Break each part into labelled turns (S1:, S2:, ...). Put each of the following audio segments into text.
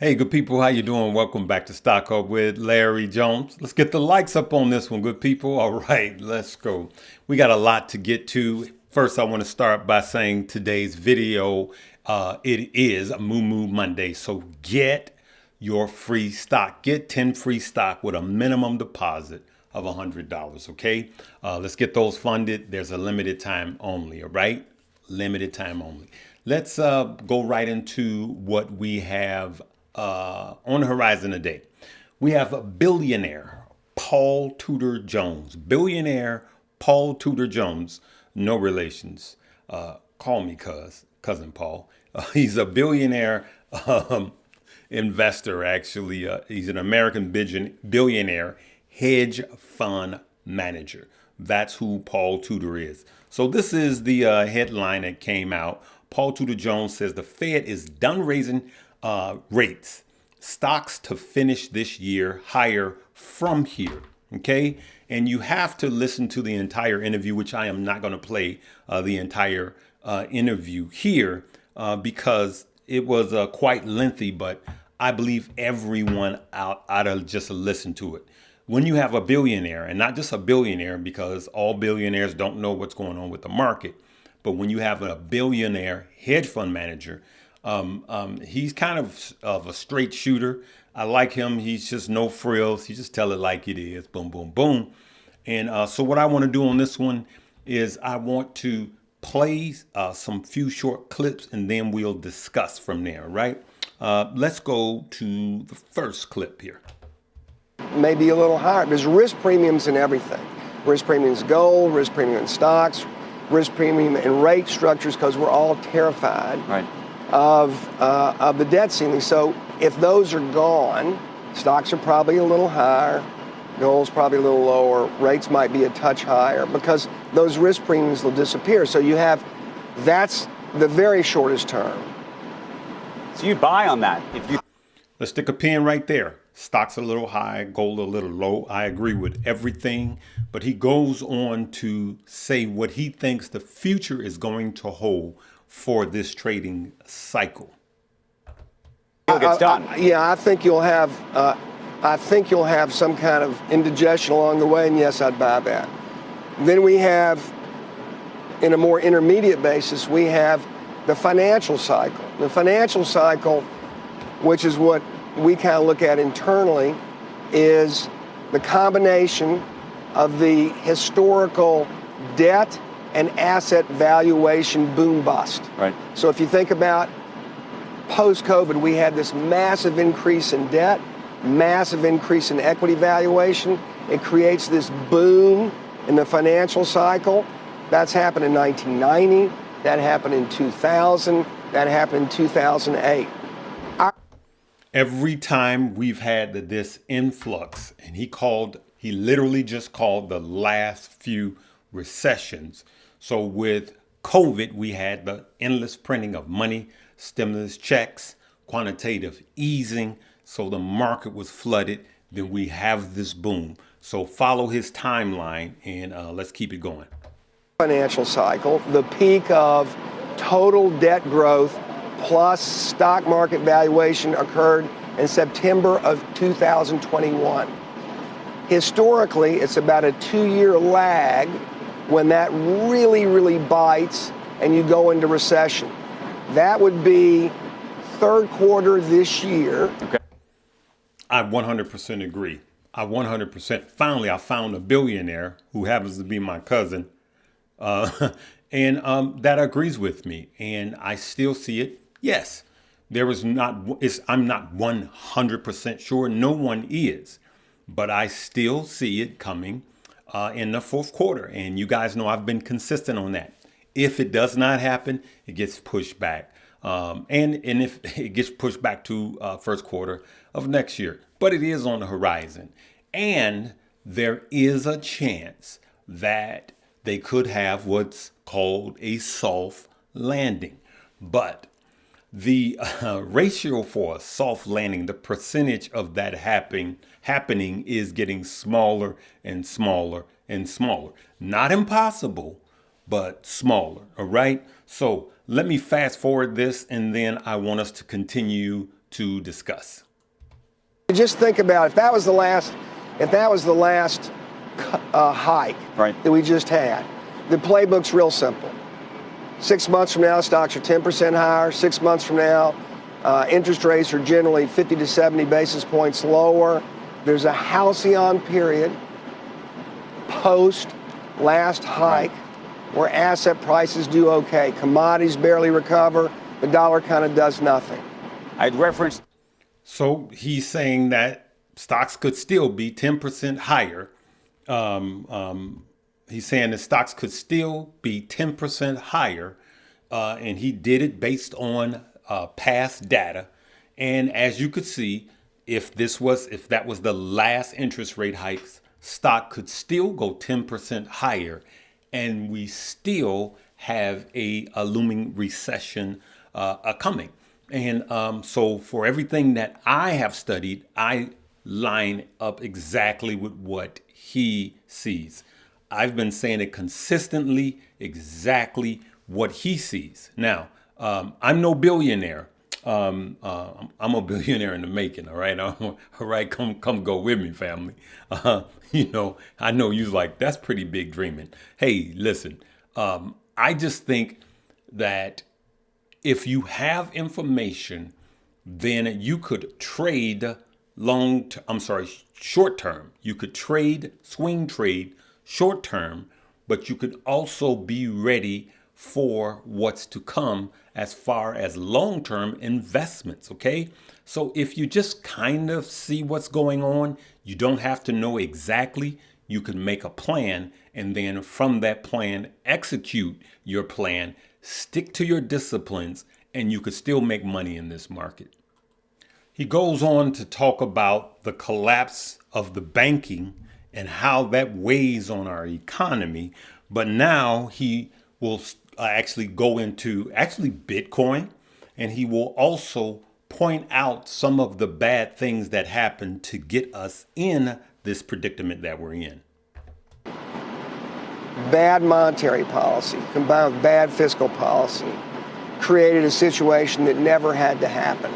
S1: Hey, good people, how you doing? Welcome back to Stock Up with Larry Jones. Let's get the likes up on this one, good people. All right, let's go. We got a lot to get to. First, I want to start by saying today's video, it is a Moo Moo Monday. So get your free stock. Get 10 free stock with a minimum deposit of $100, okay? Let's get those funded. There's a limited time only, all right? Limited time only. Let's go right into what we have on the horizon today. We have a billionaire, Paul Tudor Jones. Billionaire Paul Tudor Jones, no relations. Call me cousin Paul. He's a billionaire investor, actually. He's an American billionaire hedge fund manager. That's who Paul Tudor is. So this is the headline that came out. Paul Tudor Jones says the Fed is done raising rates. Stocks to finish this year higher from here. Okay. And you have to listen to the entire interview, which I am not going to play the entire interview here because it was quite lengthy, but I believe everyone ought to just listen to it. When you have a billionaire, and not just a billionaire, because all billionaires don't know what's going on with the market, but when you have a billionaire hedge fund manager, he's kind of a straight shooter. I like him. He's just no frills. He just tell it like it is. Boom, boom, boom. And so what I want to do on this one is I want to play some few short clips and then we'll discuss from there, right? Let's go to the first clip here.
S2: Maybe a little higher. There's risk premiums in everything. Risk premiums in gold, risk premium in stocks, risk premium in rate structures because we're all terrified of the debt ceiling. So if those are gone, stocks are probably a little higher, gold's probably a little lower, rates might be a touch higher because those risk premiums will disappear. So you have, that's the very shortest term.
S3: So you buy on that.
S1: Let's stick a pin right there. Stocks a little high, gold a little low. I agree with everything, but he goes on to say what he thinks the future is going to hold for this trading cycle.
S3: It's done.
S2: I think you'll have some kind of indigestion along the way, and yes, I'd buy that. Then we have, in a more intermediate basis, we have the financial cycle. The financial cycle, which is what we kind of look at internally, is the combination of the historical debt and asset valuation boom bust.
S3: Right.
S2: So if you think about post-COVID, we had this massive increase in debt, massive increase in equity valuation. It creates this boom in the financial cycle. That's happened in 1990. That happened in 2000. That happened in 2008.
S1: Every time we've had this influx, and he literally just called the last few recessions. So with COVID, we had the endless printing of money, stimulus checks, quantitative easing. So the market was flooded. Then we have this boom. So follow his timeline and let's keep it going.
S2: Financial cycle, the peak of total debt growth plus stock market valuation occurred in September of 2021. Historically, it's about a 2-year lag when that really, really bites and you go into recession. That would be third quarter this year.
S1: Okay. I 100% agree. I 100%. Finally, I found a billionaire who happens to be my cousin. And that agrees with me. And I still see it. Yes, I'm not 100% sure. No one is. But I still see it coming in the fourth quarter. And you guys know I've been consistent on that. If it does not happen, it gets pushed back. And if it gets pushed back to first quarter of next year. But it is on the horizon. And there is a chance that they could have what's called a soft landing. But the ratio for a soft landing, the percentage of that happening is getting smaller and smaller and smaller. Not impossible, but smaller. All right. So let me fast forward this, and then I want us to continue to discuss.
S2: Just think about if that was the last hike that we just had. The playbook's real simple. 6 months from now, stocks are 10% higher. 6 months from now, interest rates are generally 50 to 70 basis points lower. There's a halcyon period post last hike where asset prices do okay. Commodities barely recover. The dollar kind of does nothing.
S3: I'd referenced.
S1: So he's saying that stocks could still be 10% higher. He's saying that stocks could still be 10% higher. And he did it based on past data. And as you could see, if that was the last interest rate hikes, stock could still go 10% higher. And we still have a looming recession coming. And so for everything that I have studied, I line up exactly with what he sees. I've been saying it consistently, exactly what he sees. Now, I'm no billionaire. I'm a billionaire in the making. All right. All right. Come go with me, family. I know you're like, that's pretty big dreaming. Hey, listen, I just think that if you have information, then you could trade short term. You could swing trade short term, but you could also be ready for what's to come as far as long-term investments, okay? So if you just kind of see what's going on, you don't have to know exactly. You can make a plan, and then from that plan, execute your plan, stick to your disciplines, and you could still make money in this market. He goes on to talk about the collapse of the banking and how that weighs on our economy. But now he will actually go into Bitcoin, and he will also point out some of the bad things that happened to get us in this predicament that we're in.
S2: Bad monetary policy combined with bad fiscal policy created a situation that never had to happen.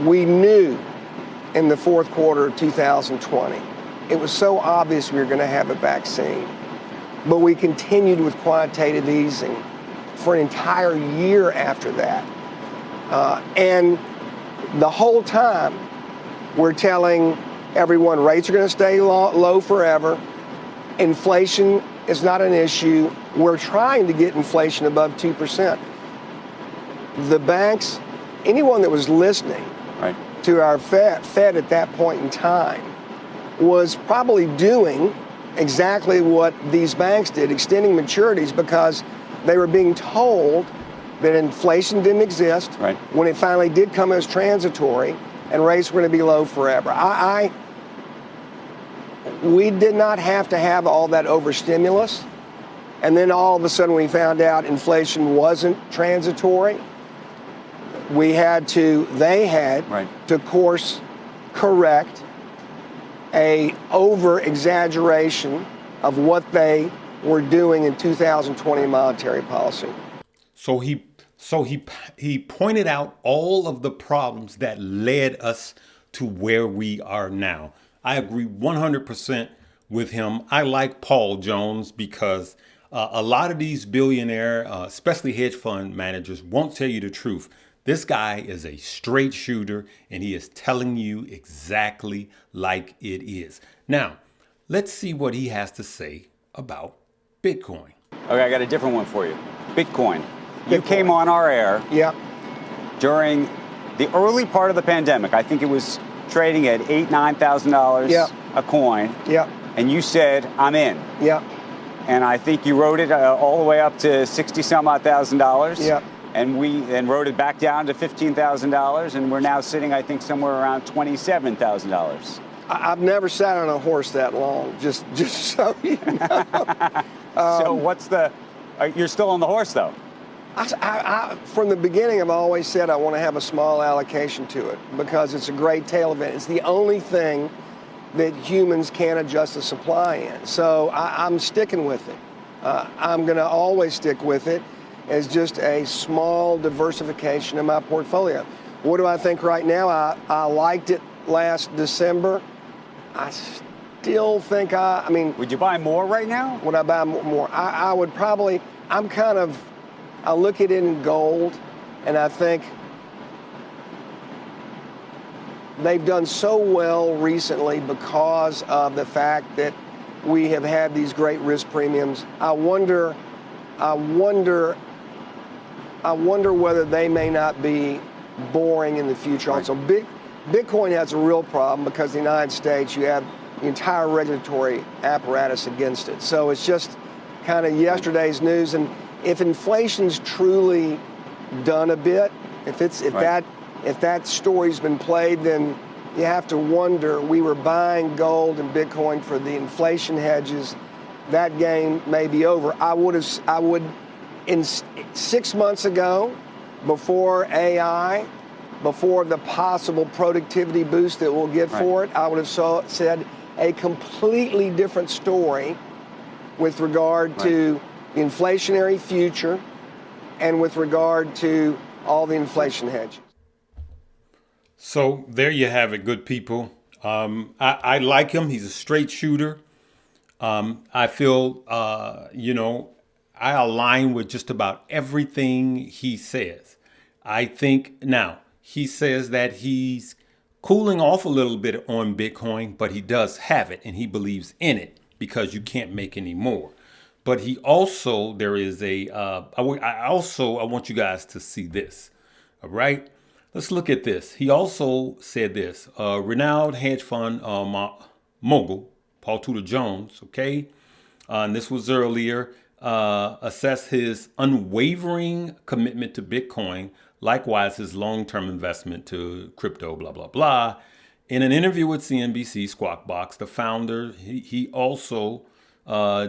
S2: We knew in the fourth quarter of 2020, it was so obvious we were going to have a vaccine, but we continued with quantitative easing for an entire year after that. And the whole time, we're telling everyone rates are going to stay low forever. Inflation is not an issue. We're trying to get inflation above 2%. The banks, anyone that was listening to our Fed at that point in time was probably doing exactly what these banks did, extending maturities, because they were being told that inflation didn't exist when it finally did come as transitory and rates were going to be low forever. We did not have to have all that overstimulus, and then all of a sudden we found out inflation wasn't transitory. They had to course correct a over-exaggeration of what they were doing in 2020 monetary policy.
S1: So he pointed out all of the problems that led us to where we are now. I agree 100% with him. I like Paul Jones because a lot of these billionaire, especially hedge fund managers, won't tell you the truth. This guy is a straight shooter, and he is telling you exactly like it is. Now, let's see what he has to say about Bitcoin.
S3: Okay, I got a different one for you. Bitcoin. You came on our air during the early part of the pandemic. I think it was trading at $8,000-$9,000 a coin. And you said, I'm in. And I think you rode it all the way up to $60,000. And we then rode it back down to $15,000, and we're now sitting, I think, somewhere around $27,000.
S2: I've never sat on a horse that long, just so you know.
S3: So you're still on the horse, though?
S2: From the beginning, I've always said I want to have a small allocation to it because it's a great tail event. It's the only thing that humans can adjust the supply in. So I'm sticking with it. I'm going to always stick with it as just a small diversification in my portfolio. What do I think right now? I liked it last December. I still think I mean...
S3: Would you buy more right now?
S2: Would I buy more? I would probably... I look at it in gold, and I think they've done so well recently because of the fact that we have had these great risk premiums. I wonder whether they may not be boring in the future. Also, Bitcoin has a real problem because in the United States you have the entire regulatory apparatus against it. So it's just kind of yesterday's news. And if inflation's truly done a bit, if that story's been played, then you have to wonder. We were buying gold and Bitcoin for the inflation hedges. That game may be over. I would, in 6 months ago, before AI, before the possible productivity boost that we'll get for it, I would have said a completely different story with regard to the inflationary future and with regard to all the inflation hedges.
S1: So there you have it, good people. I like him. He's a straight shooter. I feel, I align with just about everything he says. I think now he says that he's cooling off a little bit on Bitcoin, but he does have it and he believes in it because you can't make any more. But he also, I want you guys to see this. All right. Let's look at this. He also said this, renowned hedge fund mogul, Paul Tudor Jones, okay? And this was earlier, assessed his unwavering commitment to Bitcoin, likewise his long-term investment to crypto, blah, blah, blah. In an interview with CNBC Squawk Box, the founder, he also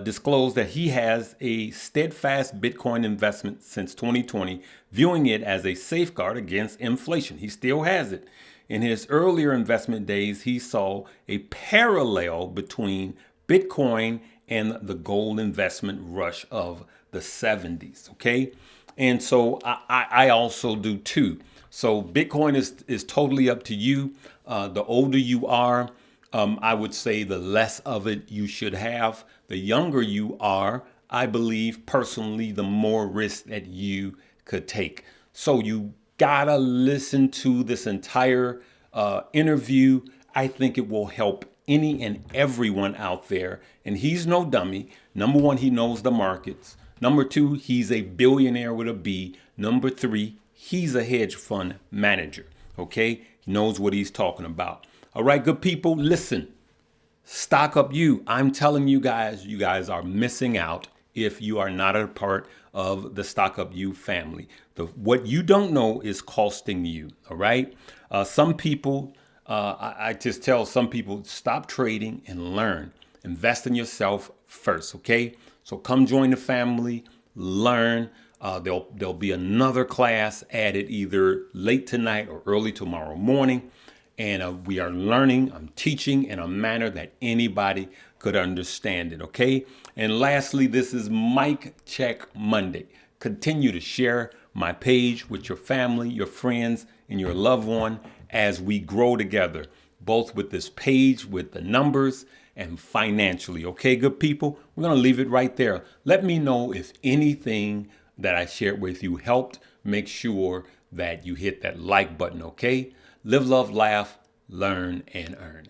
S1: disclosed that he has a steadfast Bitcoin investment since 2020, viewing it as a safeguard against inflation. He still has it. In his earlier investment days, he saw a parallel between Bitcoin and the gold investment rush of the 70s. Okay. And so I also do too. So Bitcoin is totally up to you. The older you are, I would say the less of it you should have. The younger you are, I believe personally, the more risk that you could take. So you gotta listen to this entire interview. I think it will help any and everyone out there. And he's no dummy. Number one, he knows the markets. Number two, he's a billionaire with a B. Number three, he's a hedge fund manager. Okay, he knows what he's talking about. All right, good people, listen. Stock Up You. I'm telling you guys are missing out if you are not a part of the Stock Up You family. What you don't know is costing you. All right. Some people, I just tell some people, stop trading and learn. Invest in yourself first. OK, so come join the family, learn. There'll be another class added either late tonight or early tomorrow morning. And we are learning, I'm teaching in a manner that anybody could understand it, okay? And lastly, this is Mic Check Monday. Continue to share my page with your family, your friends, and your loved one as we grow together, both with this page, with the numbers, and financially, okay, good people? We're going to leave it right there. Let me know if anything that I shared with you helped. Make sure that you hit that like button, okay? Live, love, laugh, learn, and earn.